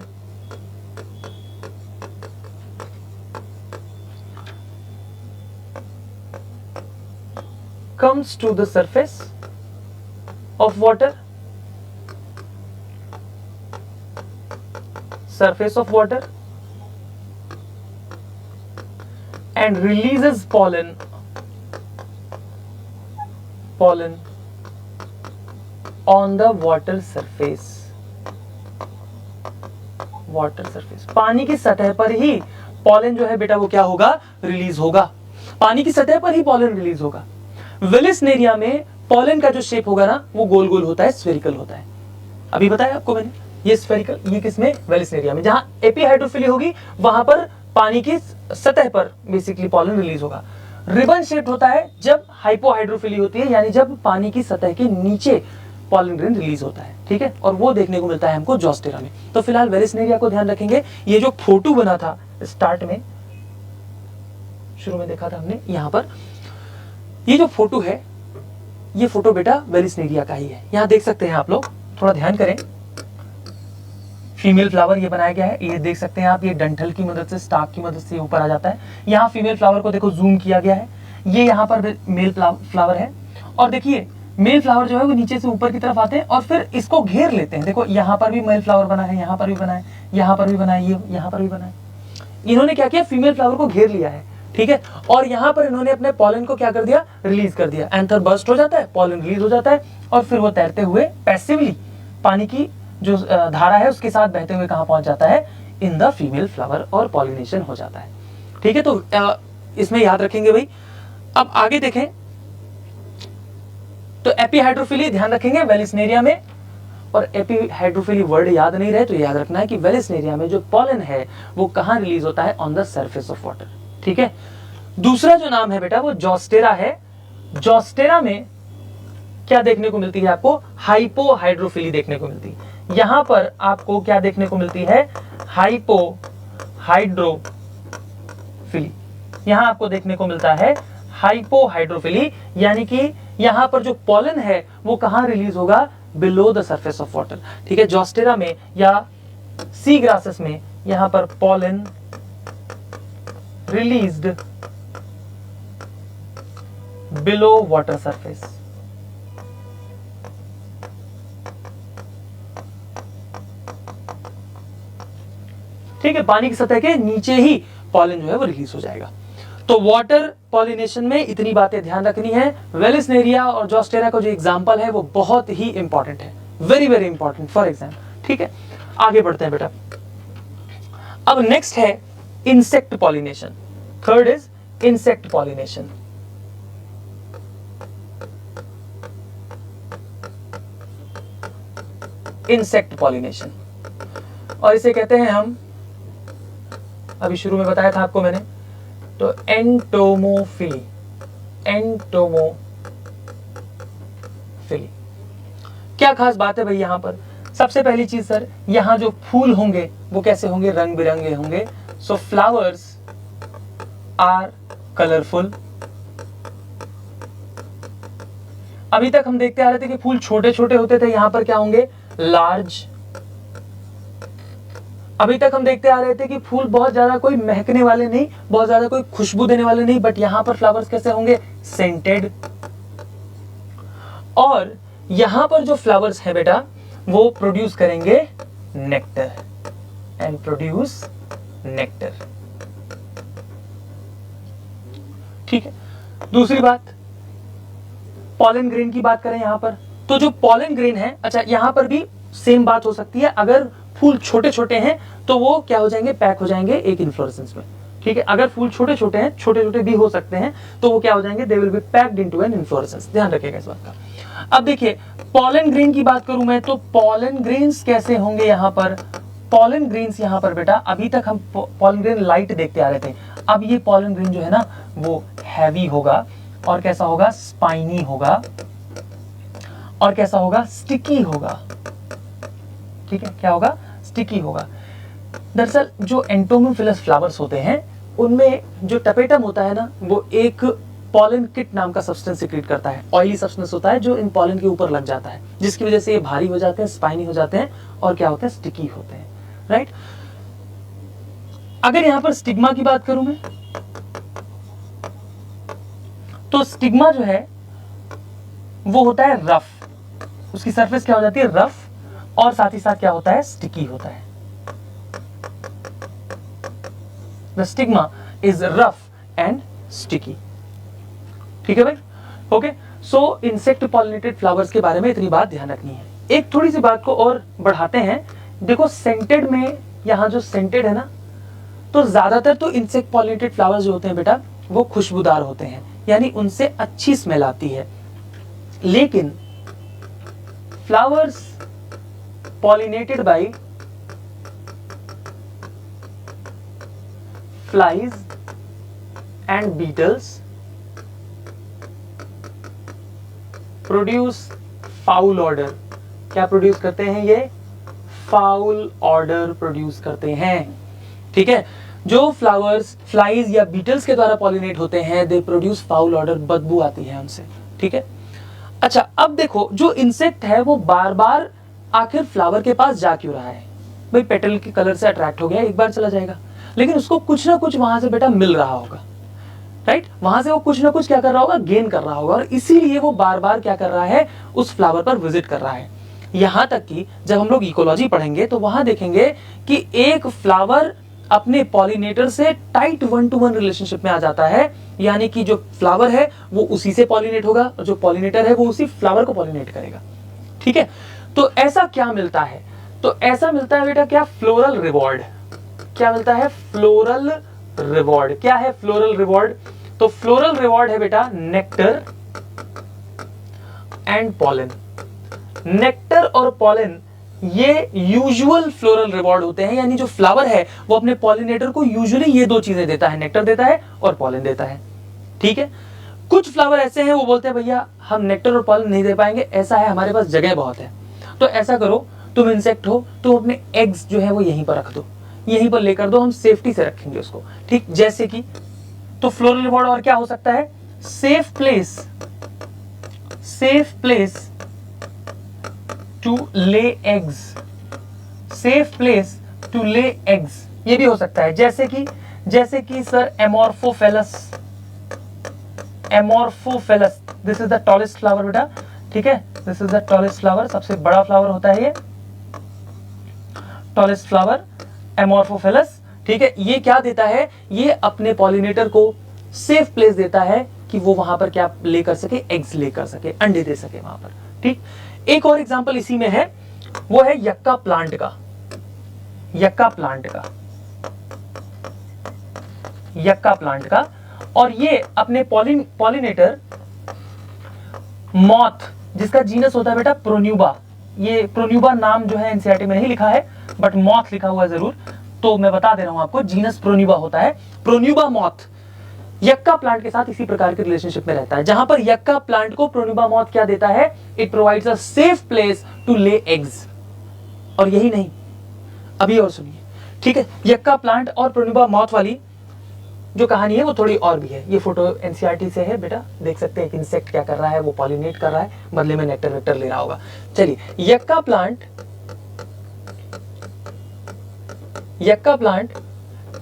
comes to the surface of water, surface of water, and releases pollen on the water surface, water surface। पानी की सतह पर ही पॉलन जो है बेटा वो क्या होगा? रिलीज होगा। पानी की सतह पर ही पॉलन रिलीज होगा। वेलिस्नेरिया में पॉलन का जो शेप होगा ना वो गोल गोल होता है, स्फेरिकल होता है। अभी बताया आपको मैंने, ये स्फेरिकल, ये किसमें? वेलिस्नेरिया में। जहां एपीहाइड्रोफिली होगी वहां पर पानी की सतह पर बेसिकली पॉलन रिलीज होगा। रिबन शेप होता है जब हाइपोहाइड्रोफिली होती है, यानी जब पानी की सतह के नीचे पॉलन ग्रेन रिलीज होता है, ठीक है। और वो देखने को मिलता है हमको ज़ोस्टेरा में। तो फिलहाल वेलिस्नेरिया को ध्यान रखेंगे। ये जो फोटो बना था स्टार्ट में, शुरू में देखा था हमने, यहां पर ये जो फोटो है, ये फोटो बेटा वेलिस्नेरिया का ही है। यहां देख सकते हैं आप लोग, थोड़ा ध्यान करें। फीमेल फ्लावर ये बनाया गया है, ये देख सकते हैं आप, ये डंठल की मदद से, स्टाक की मदद से ऊपर आ जाता है। यहाँ फीमेल फ्लावर को देखो जूम किया गया है, ये यहाँ पर मेल फ्लावर है। और देखिए मेल फ्लावर जो है वो नीचे से ऊपर की तरफ आते हैं और फिर इसको घेर लेते हैं। देखो यहाँ पर भी मेल फ्लावर बना है, यहाँ पर भी बना है, यहाँ पर भी बना है, ये यहाँ पर भी बना है। इन्होंने क्या किया? फीमेल फ्लावर को घेर लिया है, ठीक है। और यहां पर इन्होंने अपने पॉलन को क्या कर दिया? रिलीज कर दिया। एंथर बर्स्ट हो जाता है, पॉलन रिलीज हो जाता है, और फिर वो तैरते हुए पैसिवली पानी की जो धारा है उसके साथ बहते हुए कहां पहुंच जाता है? इन द फीमेल फ्लावर, और पॉलिनेशन हो जाता है, ठीक है। तो इसमें याद रखेंगे भाई। अब आगे देखें तो एपीहाइड्रोफिली ध्यान रखेंगे वेलिस्नेरिया में, और एपीहाइड्रोफिली वर्ड याद नहीं रहे तो याद रखना है कि वेलिस्नेरिया में जो पॉलन है वो कहां रिलीज होता है? On the surface of water, ठीक है। दूसरा जो नाम है बेटा वो ज़ोस्टेरा है। ज़ोस्टेरा में क्या देखने को मिलती है आपको? हाइपोहाइड्रोफिली देखने को मिलती है। यहां पर आपको क्या देखने को मिलती है? हाइपोहाइड्रोफिली। यहां आपको देखने को मिलता है हाइपोहाइड्रोफिली, यानी कि यहां पर जो पॉलन है वो कहां रिलीज होगा? Below the surface of water. ठीक है, जोस्टेरा में या सी ग्रासेस में यहां पर pollen released below water surface. ठीक है, पानी की सतह के नीचे ही पॉलन जो है वो रिलीज हो जाएगा। तो वाटर पॉलिनेशन में इतनी बातें ध्यान रखनी है। वेलिस्नेरिया और जोस्टेरा का जो एग्जांपल है वो बहुत ही इंपॉर्टेंट है, very very important for exam. ठीक है, आगे बढ़ते हैं बेटा। अब नेक्स्ट है insect pollination. Third is insect pollination. Insect pollination, और इसे कहते हैं हम, अभी शुरू में बताया था आपको मैंने, तो एंटोमोफिली। एंटोमोफिली क्या खास बात है भाई यहां पर? सबसे पहली चीज सर, यहां जो फूल होंगे वो कैसे होंगे? रंग बिरंगे होंगे। So flowers are colourful. अभी तक हम देखते आ रहे थे कि फूल छोटे छोटे होते थे, यहां पर क्या होंगे? लार्ज। अभी तक हम देखते आ रहे थे कि फूल बहुत ज्यादा कोई महकने वाले नहीं, बहुत ज्यादा कोई खुशबू देने वाले नहीं, बट यहां पर फ्लावर्स कैसे होंगे? सेंटेड। और यहां पर जो फ्लावर्स है बेटा वो प्रोड्यूस करेंगे नेक्टर, एंड प्रोड्यूस नेक्टर। ठीक है, दूसरी बात, पॉलन ग्रेन की बात करें यहां पर, तो जो पॉलन ग्रेन है, अच्छा यहां पर भी सेम बात हो सकती है। अगर फूल छोटे छोटे हैं तो वो क्या हो जाएंगे? पैक हो जाएंगे एक इन्फ्लोरेसेंस में। ठीक है, अगर फूल छोटे छोटे हैं, छोटे छोटे भी हो सकते हैं, तो वो क्या हो जाएंगे? They will be packed into an inflorescence. ध्यान रखिएगा इस बात का। अब देखिए, पॉलन ग्रेन की बात करूं मैं, तो पॉलन ग्रेन्स कैसे होंगे यहां पर? पॉलन ग्रेन्स यहां पर बेटा, अभी तक हम पॉलन ग्रेन लाइट देखते आ रहे थे, अब ये पॉलन ग्रेन जो है ना वो हैवी होगा, और कैसा होगा? स्पाइनी होगा, और कैसा होगा? स्टिकी होगा। ठीक है, क्या होगा? स्टिकी होगा। दरअसल जो एंटोमोफिलस फ्लावर्स होते हैं उनमें जो टपेटम होता है ना, वो एक पॉलन किट नाम का सब्सटेंस सिक्रीट करता है। ऑयली सब्सटेंस होता है जो इन पॉलन के ऊपर लग जाता है, जिसकी वजह से ये भारी हो जाते हैं, स्पाइनी हो जाते हैं, और क्या होते हैं? स्टिकी होते हैं। राइट। अगर यहां पर स्टिग्मा की बात करूं मैं, तो स्टिग्मा जो है वो होता है रफ, उसकी सरफेस क्या हो जाती है? रफ, और साथ ही साथ क्या होता है? स्टिकी होता है। The stigma is rough and sticky. ठीक है भाई, ओके। सो इंसेक्ट पॉलिनेटेड फ्लावर्स के बारे में इतनी बात ध्यान रखनी है। एक थोड़ी सी बात को और बढ़ाते हैं। देखो सेंटेड में, यहां जो सेंटेड है ना, तो ज्यादातर तो इंसेक्ट पॉलिनेटेड फ्लावर्स जो होते हैं बेटा वो खुशबूदार होते हैं, यानी उनसे अच्छी स्मेल आती है। लेकिन flowers pollinated by flies and beetles produce foul odor। क्या प्रोड्यूस करते हैं ये? फाउल ऑर्डर प्रोड्यूस करते हैं। ठीक है, जो फ्लावर्स फ्लाइज या बीटल्स के द्वारा पॉलिनेट होते हैं, दे प्रोड्यूस फाउल ऑर्डर, बदबू आती है उनसे। ठीक है, अच्छा अब देखो, जो इंसेक्ट है वो बार बार आखिर फ्लावर के पास जा क्यों रहा है? भाई पेटल के कलर से अट्रैक्ट हो गया, एक बार चला जाएगा, लेकिन उसको कुछ ना कुछ वहां से बेटा मिल रहा होगा। राइट, वहां से वो कुछ ना कुछ क्या कर रहा होगा? गेन कर रहा होगा, और इसीलिए वो बार बार क्या कर रहा है? उस फ्लावर पर विजिट कर रहा है। यहां तक कि जब हम लोग इकोलॉजी पढ़ेंगे तो वहां देखेंगे कि एक फ्लावर अपने पॉलिनेटर से टाइट 1-to-1 रिलेशनशिप में आ जाता है, यानी कि जो फ्लावर है वो उसी से पॉलिनेट होगा, और जो पॉलिनेटर है वो उसी फ्लावर को पॉलिनेट करेगा। ठीक है, तो ऐसा क्या मिलता है? तो ऐसा मिलता है बेटा क्या? Floral reward. क्या मिलता है? Floral reward. क्या है फ्लोरल रिवॉर्ड? तो फ्लोरल रिवॉर्ड है बेटा नेक्टर एंड पॉलन। नेक्टर और पॉलन ये यूजुअल फ्लोरल रिवॉर्ड होते हैं, यानी जो फ्लावर है वो अपने पॉलिनेटर को यूजुअली ये दो चीजें देता है, नेक्टर देता है और पॉलन देता है। ठीक है, कुछ फ्लावर ऐसे हैं वो बोलते हैं भैया हम नेक्टर और पॉलन नहीं दे पाएंगे, ऐसा है हमारे पास जगह बहुत है। तो ऐसा करो, तुम इंसेक्ट हो, तुम अपने एग्स जो है वो यहीं पर रख दो, यहीं पर लेकर दो, हम सेफ्टी से रखेंगे उसको। ठीक, जैसे कि तो फ्लोरल रिवॉर्ड और क्या हो सकता है? Safe place to lay eggs, safe place to lay eggs, ये भी हो सकता है। जैसे कि sir amorphophallus, amorphophallus, this is the tallest flower बेटा, ठीक है, this is the tallest flower, सबसे बड़ा फ्लावर होता है ये टॉलेस्ट फ्लावर, एमोर्फोफेलस, ठीक है। ये क्या देता है, ये अपने पॉलिनेटर को सेफ प्लेस देता है कि वो वहां पर क्या ले कर सके, एग्स ले कर सके, अंडे दे सके वहां पर, ठीक। एक और एग्जांपल इसी में है, वो है यक्का प्लांट का, यक्का प्लांट का, यक्का प्लांट का। और ये अपने पॉलिनेटर मॉथ, जिसका जीनस होता है बेटा प्रोन्यूबा, ये प्रोन्यूबा नाम जो है एनसीईआरटी में नहीं लिखा है, बट मॉथ लिखा हुआ है जरूर, तो मैं बता दे रहा हूं आपको, जीनस प्रोन्यूबा होता है। प्रोन्यूबा मॉथ यक्का प्लांट के साथ इसी प्रकार के रिलेशनशिप में रहता है, जहां पर यक्का प्लांट को प्रोन्यूबा मॉथ क्या देता है, it provides a safe place to lay eggs. और यही नहीं, अभी और सुनिए, ठीक है। यक्का प्लांट और प्रोन्यूबा मॉथ वाली जो कहानी है वो थोड़ी और भी है। ये फोटो एनसीईआरटी से है बेटा, देख सकते हैं एक इंसेक्ट क्या कर रहा है, वो पॉलिनेट कर रहा है, बदले में नेक्टर वेक्टर ले रहा होगा। चलिए, यक्का प्लांट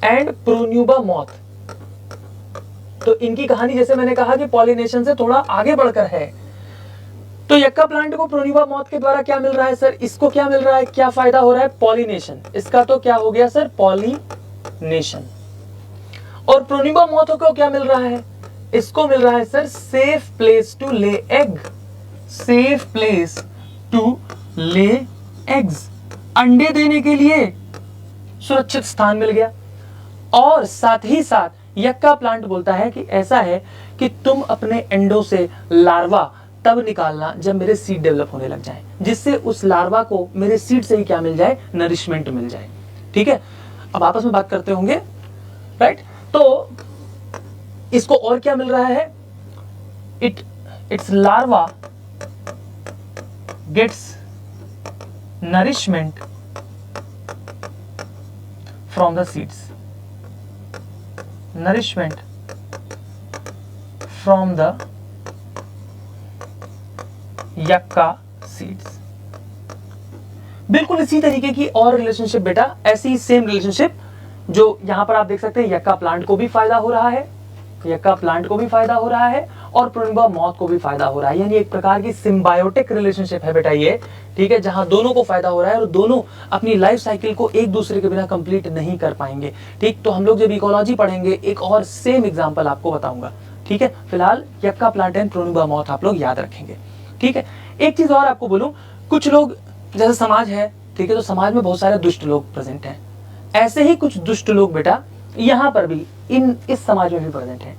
एंड प्रोन्यूबा मॉथ, तो इनकी कहानी जैसे मैंने कहा कि पॉलिनेशन से थोड़ा आगे बढ़कर है। तो यक्का प्लांट को प्रोन्यूबा मॉथ के द्वारा क्या मिल रहा है सर, इसको क्या मिल रहा है, क्या फायदा हो रहा है, पॉलिनेशन। इसका तो क्या हो गया सर, पॉलिनेशन। और प्रोन्यूबा मॉथ को क्या मिल रहा है, इसको मिल रहा है sir safe place to lay egg, safe place to lay eggs, अंडे देने के लिए सुरक्षित स्थान मिल गया। और साथ ही साथ यक्का प्लांट बोलता है कि ऐसा है कि तुम अपने एंडो से लार्वा तब निकालना जब मेरे सीड डेवलप होने लग जाए, जिससे उस लार्वा को मेरे सीड से ही क्या मिल जाए, नरिशमेंट मिल जाए, ठीक है। अब आपस में बात करते होंगे, राइट। तो इसको और क्या मिल रहा है, it's larva gets nourishment from the seeds, nourishment from the yucca seeds. बिल्कुल इसी तरीके की और रिलेशनशिप बेटा, ऐसी सेम रिलेशनशिप जो यहां पर आप देख सकते हैं, यक्का प्लांट को भी फायदा हो रहा है, यक्का प्लांट को भी फायदा हो रहा है और प्रोन्यूबा मॉथ को भी फायदा हो रहा है। यानी एक प्रकार की सिम्बायोटिक रिलेशनशिप है बेटा ये, ठीक है, जहां दोनों को फायदा हो रहा है और दोनों अपनी लाइफ साइकिल को एक दूसरे के बिना कंप्लीट नहीं कर पाएंगे, ठीक। तो हम लोग जब इकोलॉजी पढ़ेंगे एक और सेम एग्जांपल आपको बताऊंगा, ठीक है। फिलहाल यक्का प्लांट एंड प्रोन्यूबा मॉथ आप लोग याद रखेंगे, ठीक है। एक चीज और आपको बोलूं, कुछ लोग जैसे समाज है, ठीक है, तो समाज में बहुत सारे दुष्ट लोग प्रेजेंट हैं। ऐसे ही कुछ दुष्ट लोग बेटा यहां पर भी इस समाज में भी प्रेजेंट हैं।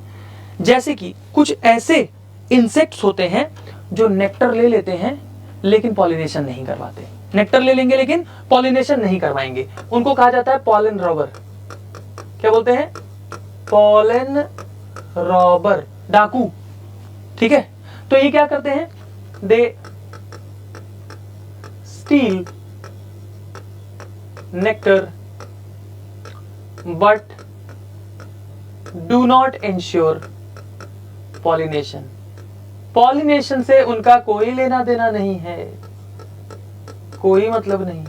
जैसे कि कुछ ऐसे इंसेक्ट्स होते हैं जो नेक्टर ले लेते हैं लेकिन पॉलिनेशन नहीं करवाते, नेक्टर ले लेंगे लेकिन पॉलिनेशन नहीं करवाएंगे, उनको कहा जाता है पॉलन रॉबर। क्या बोलते हैं, पॉलन रॉबर, डाकू, ठीक है। तो ये क्या करते हैं, they steal nectar but do not ensure pollination, pollination से उनका कोई लेना देना नहीं है, कोई मतलब नहीं।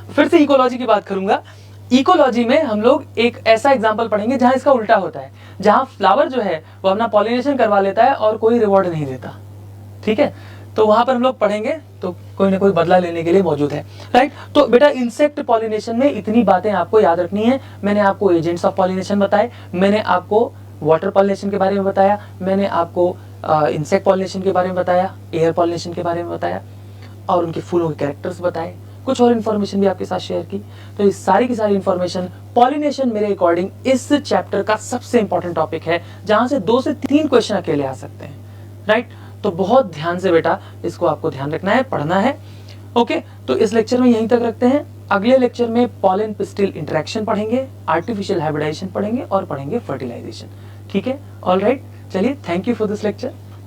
फिर से इकोलॉजी की बात करूंगा। इकोलॉजी में हम लोग एक ऐसा एग्जांपल पढ़ेंगे जहां इसका उल्टा होता है, जहां फ्लावर जो है वो अपना पॉलिनेशन करवा लेता है और कोई रिवॉर्ड नहीं देता, ठीक है। तो वहां पर हम लोग पढ़ेंगे तो कोई ना कोई बदला लेने के लिए मौजूद है, राइट। तो बेटा इंसेक्ट पॉलिनेशन में इतनी बातें आपको याद रखनी है। मैंने आपको एजेंट्स ऑफ पॉलिनेशन बताए, मैंने आपको वाटर पॉलिनेशन के बारे में बताया, मैंने आपको इंसेक्ट पॉलिनेशन के बारे में बताया, एयर पॉलिनेशन के बारे में बताया और उनके फूलों के कैरेक्टर्स बताए, कुछ और इन्फॉर्मेशन भी आपके साथ शेयर की। तो ये सारी की सारी इन्फॉर्मेशन, पॉलिनेशन मेरे अकॉर्डिंग इस चैप्टर का सबसे इंपॉर्टेंट टॉपिक है, जहां से 2 से 3 क्वेश्चन अकेले आ सकते हैं, राइट। तो बहुत ध्यान से बेटा इसको आपको ध्यान रखना है, पढ़ना है, ओके। तो इस लेक्चर में यहीं तक रखते हैं। अगले लेक्चर में पॉलन पिस्टिल इंटरेक्शन पढ़ेंगे, आर्टिफिशियल हाइब्रिडाइजेशन पढ़ेंगे और पढ़ेंगे फर्टिलाइजेशन, ठीक है। ऑल राइट, चलिए, thank you for this lecture.